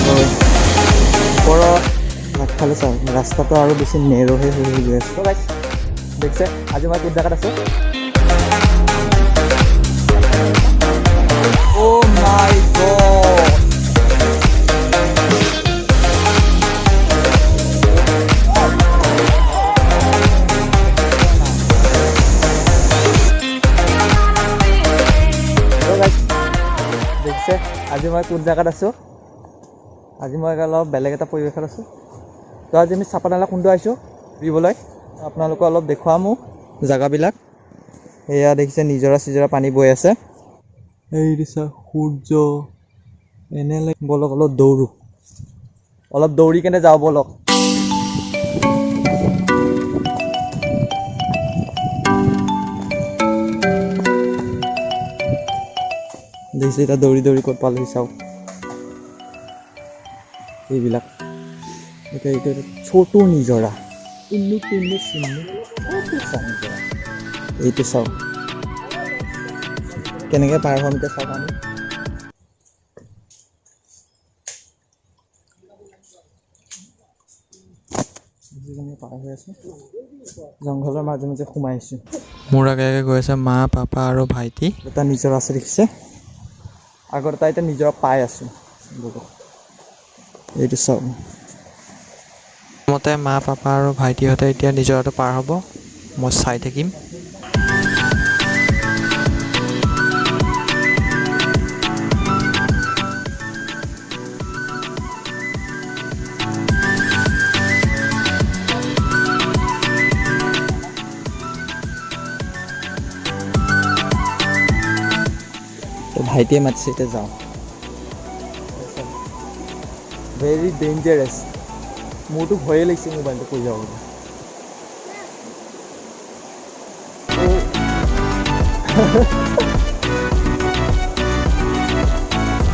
ওপৰৰ আগফালে চাওক ৰাস্তাটো আৰু বেছি নেৰ'হে হৈ গৈ আছে। তো গাইছ দেখিছে আজি মই কোন জেগাত আছোঁ? অ' মাই গড, দেখিছে আজি মই কোন জেগাত আছোঁ? আজি মই অলপ বেলেগ এটা পৰিৱেশত আছোঁ। তো আজি আমি চাপানালা কুণ্ড আহিছোঁ ফুৰিবলৈ। আপোনালোকে অলপ দেখুৱাম মোক জেগাবিলাক। এয়া দেখিছে নিজৰা চিজৰা পানী বৈ আছে। এই দিছা সূৰ্য এনে লাগে। বলক অলপ দৌৰোঁ, অলপ দৌৰি কেনে যাওঁ বলক। দেখিছে এতিয়া দৌৰি দৌৰি ক'ত পালোহি চাওক। এইবিলাক এতিয়া এইটো ছোটো নিজৰা, ইন্নু পিন্নু চিন্নু নিজৰা। এইটো চাওক কেনেকৈ পাৰ হ'ম এতিয়া চাওক আমি। পাৰ হৈ আছোঁ, জংঘলৰ মাজে মাজে সোমাই আহিছোঁ। মোৰ আগে আগে গৈ আছে মা, পাপা আৰু ভাইটি। এটা নিজৰা আছে দেখিছে, আগত এটা এতিয়া নিজৰা পাই আছোঁ। এইটো চাওক, মতে মা, পাপা আৰু ভাইটিহঁতে এতিয়া নিজৰাটো পাৰ হ'ব, মই চাই থাকিম। ভাইটিয়ে মাতিছে এতিয়া যাওঁ। ভেৰি ডেঞ্জাৰাছ, মোৰতো ভয়ে লাগিছে মোবাইলটো পৰি যাব বুলি।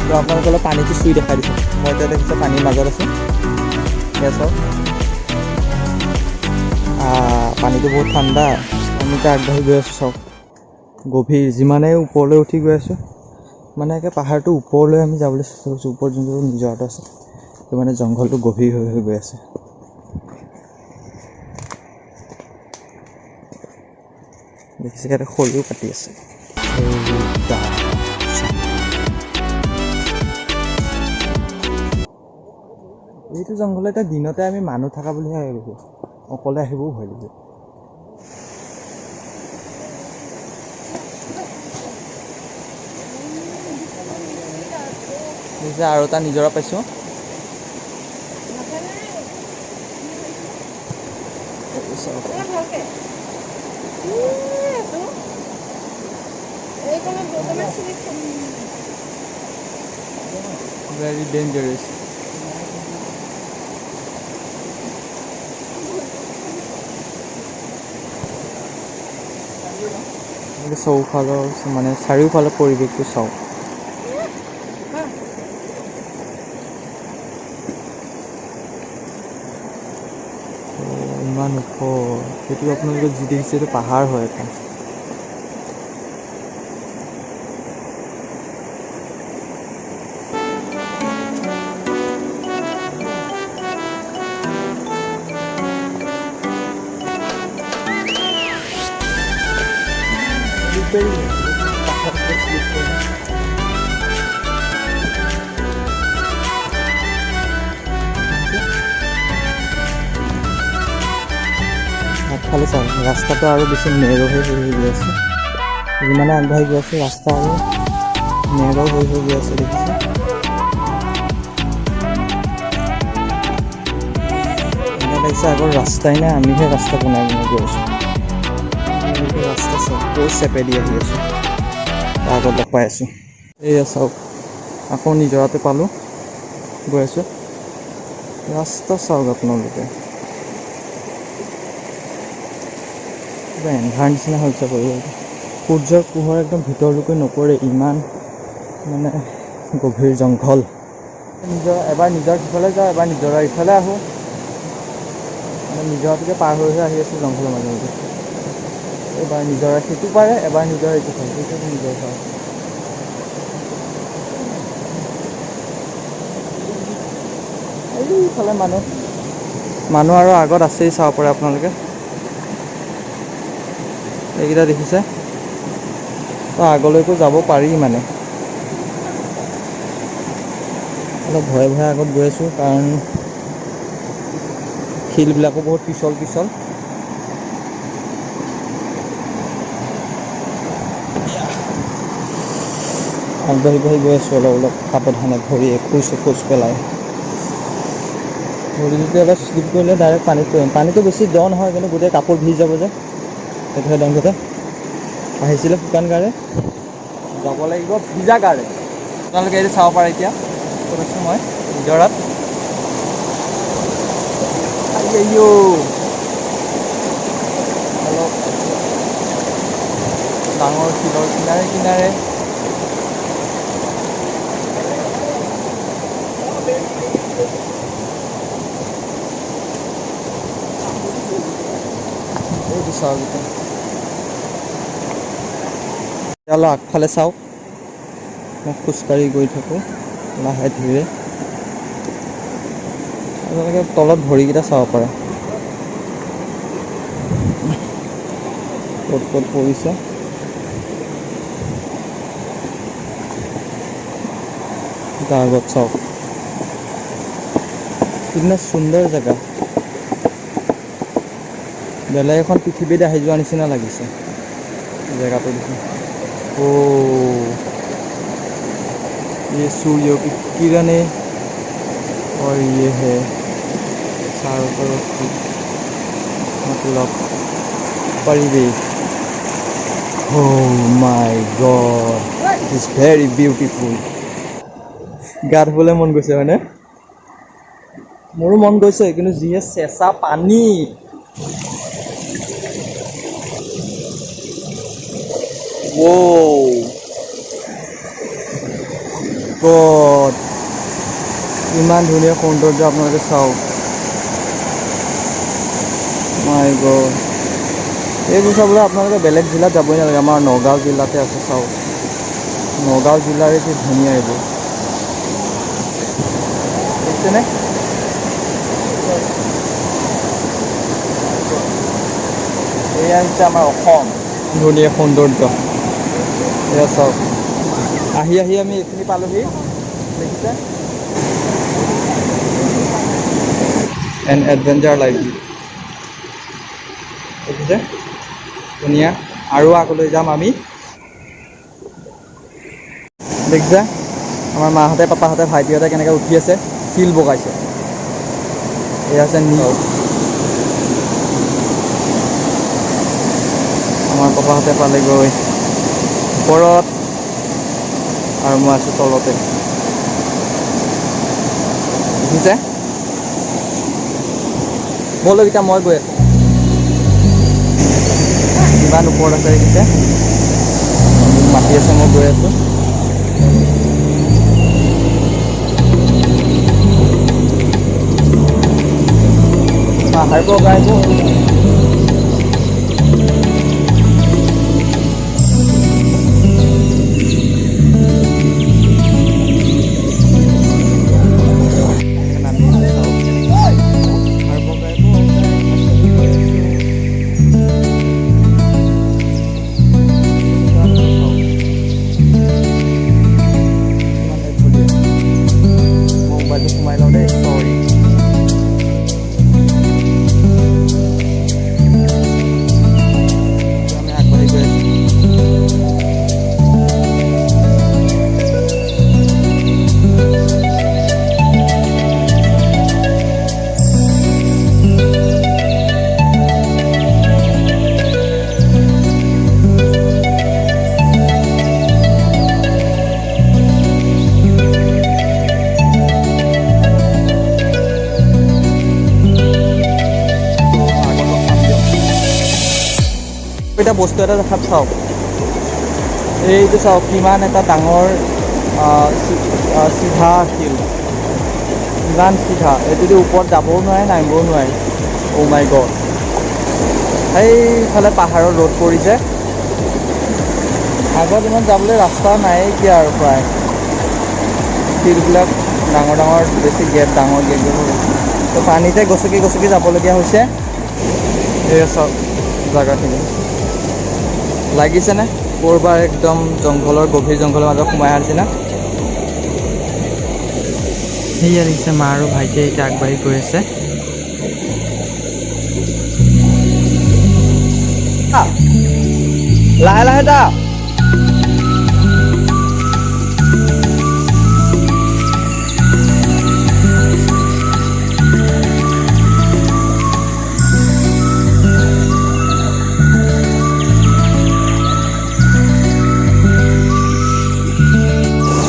তো আপোনালোকে অলপ পানীটো চুই দেখাই দিছোঁ। মই এতিয়া দেখিছোঁ পানীৰ মাজত আছোঁ। সেয়া চাওক, পানীটো বহুত ঠাণ্ডা। আমি এতিয়া আগবাঢ়ি গৈ আছোঁ চাওক, গভীৰ। যিমানেই ওপৰলৈ উঠি গৈ আছোঁ মানে একে পাহাৰটো ওপৰলৈ আমি যাবলৈ চেষ্টা কৰিছোঁ। ওপৰত যোনটো নিজৰাটো আছে সেইটো মানে জংঘলটো গভীৰ হৈ হৈ গৈ আছে। দেখিছে ইয়াতে খৰিও কাটি আছে। এইটো জংঘল এতিয়া দিনতে আমি মানুহ থকা বুলিহে ভাবিছোঁ, অকলে আহিবও ভয় লাগে। আৰু এটা নিজৰা পাইছোঁ। Very dangerous. চৌফালৰ মানে চাৰিওফালৰ পৰিৱেশটো চাওক। ইমান ওখ, সেইটো আপোনালোকে যি দেখিছে এইটো পাহাৰ হয় এটা। আগফালে চাওক ৰাস্তাটো আৰু বেছি নেৰ'হে হৈ গৈ আছে। যিমানে আগবাঢ়ি গৈ আছোঁ ৰাস্তা আৰু নেৰ' হৈ গৈ আছে দেখিছে। এনে লাগিছে আগৰ ৰাস্তাই নাই, আমিহে ৰাস্তা বনাই বনাই গৈ আছোঁ। ৰাস্তা চাওক ক'ৰ চেপেদি আহি আছোঁ, তাৰ আগত লগ পাই আছোঁ। এয়া চাওক আকৌ নিজৰাতে পালোঁ, গৈ আছোঁ। ৰাস্তা চাওক আপোনালোকে, কিবা এন্ধাৰ নিচিনা হৈছে পৰিৱেশটো। সূৰ্যৰ পোহৰ একদম ভিতৰলৈকে নপৰে, ইমান মানে গভীৰ জংঘল। এবাৰ নিজৰ সিফালে যাওঁ, এবাৰ নিজৰ ইফালে আহোঁ। মানে নিজৰাটোকে পাৰ হৈ আহি আছোঁ জংঘলৰ মাজে মাজে। এবাৰ নিজৰ সেইটো পাৰে, এবাৰ নিজৰ এইটো পাৰে, সেইটো নিজৰ পাৰে। এইফালে মানুহ আৰু আগত আছেই, চাব পাৰে আপোনালোকে। এইকেইটা দেখিছে, তো আগলৈকো যাব পাৰি মানে। অলপ ভয়ে ভয়ে আগত গৈ আছোঁ, কাৰণ শিলবিলাকো বহুত পিছল। আগবাঢ়ি গৈ আছোঁ অলপ সাৱধানে, ভৰি খোজ পেলাই। ভৰি যদি এবাৰ শ্লিপ কৰিলে ডাইৰেক্ট পানীত পৰিম। পানীটো বেছি দ নহয়, কিন্তু গোটেই কাপোৰ ভিজি যাব যে, সেইটোহে দংগতে। আহিছিলে শুকান গাৰে, যাব লাগিব ভিজা গাৰে। আপোনালোকে এইটো চাব পাৰে। এতিয়া ক'ত আছোঁ মই? নিজৰাত। অলপ ডাঙৰ শিলৰ কিনাৰে এইটো চাওক। তেতিয়াহ'লে আগফালে চাওক, মই খোজকাঢ়ি গৈ থাকোঁ লাহে ধীৰে। আপোনালোকে তলত ভৰিকেইটা চাব পাৰে, ক'ত পৰিছে। তাৰ আগত চাওক, কিমান সুন্দৰ জেগা। বেলেগ এখন পৃথিৱীত আহি যোৱা নিচিনা লাগিছে জেগাটো দেখি। ये सूर्य की किरणें और ये है चारों तरफ की मतलब परिवेश। Oh my God, it's very beautiful. গা ধুবলৈ মন গৈছে হয়নে? মোৰো মন গৈছে, কিন্তু যিহে চেঁচা পানী। God, ইমান ধুনীয়া সৌন্দৰ্য আপোনালোকে চাওক। My God, এইবোৰ চাবলৈ আপোনালোকে বেলেগ জিলাত যাবই নালাগে, আমাৰ নগাঁও জিলাতে আছে। চাওক, নগাঁও জিলাৰে কি ধুনীয়া এইবোৰ, দেখিছেনে? এয়া হৈছে আমাৰ অসম, ধুনীয়া সৌন্দৰ্য। এয়া চাওক, আহি আমি এইখিনি পালোহি, দেখিছে? এন এডভেঞ্চাৰ লাইফ, দেখিছে? ধুনীয়া। আৰু আগলৈ যাম আমি, দেখিছে? আমাৰ মাহঁতে, পাপাহঁতে, ভাইটিহঁতে কেনেকৈ উঠি আছে, শিল বগাইছে। এয়া আছে আমাৰ পাপাহঁতে পালেগৈ ওপৰত, আৰু মই আছোঁ তলতে, দেখিছে? ব'লক এতিয়া মই গৈ আছোঁ, কিমান ওপৰত আছে দেখিছে? মাতি আছে, মই গৈ আছোঁ। পাহাৰবোৰ সোমাই লওঁ দেই, চৰি। আমি আগবাঢ়ি গৈ আছোঁ। এতিয়া বস্তু এটা দেখাত চাওক, এইটো চাওক, কিমান এটা ডাঙৰ চিধা শিল, ইমান চিধা। এইটোদি ওপৰত যাবও নোৱাৰে, নামিবও নোৱাৰে। অ' মাই গড, সেইফালে পাহাৰৰ ৰ'দ পৰিছে। আগত ইমান যাবলৈ ৰাস্তা নায়েই কি আৰু, প্ৰায় শিলবিলাক ডাঙৰ ডাঙৰ বেছি গেট ডাঙৰ গেটবোৰ তো পানীতে গচকি গচকি যাবলগীয়া হৈছে এই চব জেগাখিনি লাগিছেনে ক'ৰবাৰ একদম জংঘলৰ গভীৰ জংঘলৰ মাজত সোমাই অহাৰ নিচিনা সেয়া দেখিছে মা আৰু ভাইটিয়ে এতিয়া আগবাঢ়ি গৈ আছে লাহে লাহে যা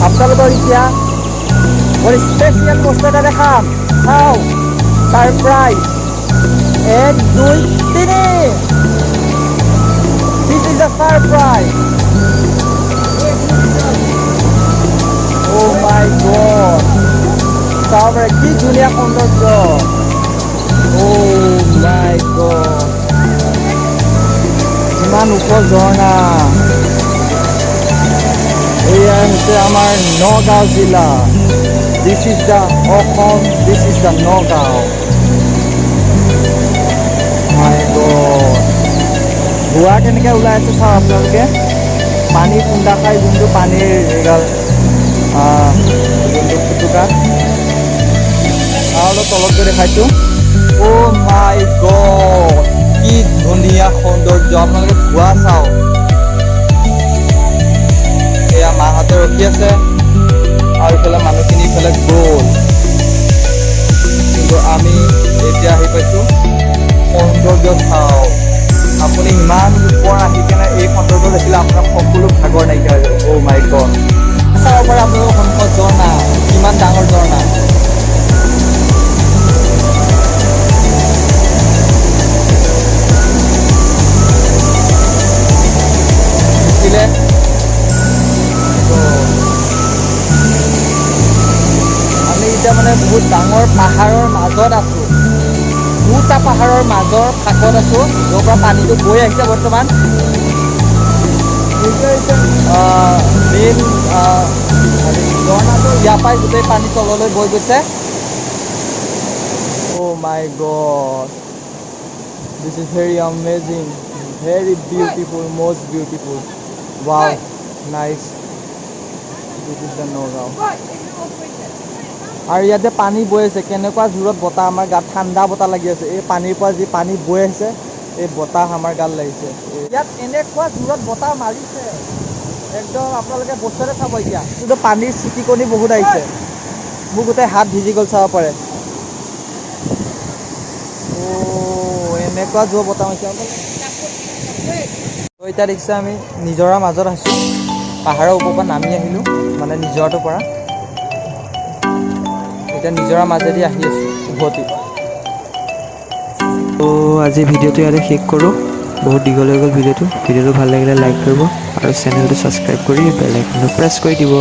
আপোনালোকৰ এতিয়া মোৰ স্পেচিয়েল বস্তু এটা দেখাম চাওঁ surprise 1 2 3 This is a surprise. Oh my god. Sabre ki dunia সৌন্দৰ্য Oh my god. ইমান ওপৰ ঝৰ্ণা এয়া হৈছে আমাৰ নগাঁও জিলা This is the Assam This is the Nagaon My god ধোঁৱা কেনেকৈ ওলাই আছে চাওক আপোনালোকে পানী খুন্দা খাই যোনটো পানীৰ এগাল যোনটো ফুটুকা আৰু অলপ তলত গৈ দেখাইছোঁ অ' মাই গড কি ধুনীয়া সৌন্দৰ্য আপোনালোকে ধোঁৱা চাওক এয়া মাহঁতে ৰখি আছে আৰু ইফালে মানুহখিনি ইফালে গ'ল কিন্তু আমি এতিয়া আহি পাইছোঁ সৌন্দৰ্য চাওক আপুনি ইমান ওপৰ আহি কেনে এই সৌন্দৰ্য দেখিলে আপোনাৰ সকলো ভাগৰ নাইকিয়া হৈ যাব অ' মাই গড চাব পাৰে আপোনালোকৰ সন্মুখত ঝৰ্ণা কিমান ডাঙৰ ঝৰ্ণা দেখিলে আমি এতিয়া মানে বহুত ডাঙৰ পাহাৰৰ মাজত আছোঁ দুটা পাহাৰৰ মাজৰ কাষত আছোঁ য'ৰ পৰা পানীটো বৈ আহিছে বৰ্তমান মেইন ঝৰ্ণাটো ইয়াৰ পৰাই গোটেই পানী তললৈ বৈ গৈছে oh' my god this is very amazing very beautiful most beautiful wow nice this is the Nagaon আৰু ইয়াত যে পানী বৈ আছে কেনেকুৱা জোৰত বতাহ আমাৰ গাত ঠাণ্ডা বতাহ লাগি আছে এই পানীৰ পৰা যি পানী বৈ আহিছে এই বতাহ আমাৰ গাত লাগিছে ইয়াত এনেকুৱা জোৰত বতাহ মাৰিছে একদম আপোনালোকে বস্তুতে চাব এতিয়া কিন্তু পানীৰ ছিটিকনি বহুত আহিছে মোৰ গোটেই হাত ভিজি গ'ল চাব পাৰে অ' এনেকুৱা জোৰ বতাহ মাৰিছে এতিয়া দেখিছে আমি নিজৰাৰ মাজত আছোঁ পাহাৰৰ ওপৰৰ পৰা নামি আহিলোঁ মানে নিজৰাটোৰ পৰা এতিয়া নিজৰা মাজেদি আহি আছোঁ উভতি তো আজি ভিডিঅ'টো ইয়াতে শেষ কৰোঁ বহুত দীঘল হৈ গ'ল ভিডিঅ'টো ভাল লাগিলে লাইক কৰিব আৰু চেনেলটো ছাবস্ক্ৰাইব কৰি বেল আইকনটো প্ৰেছ কৰি দিব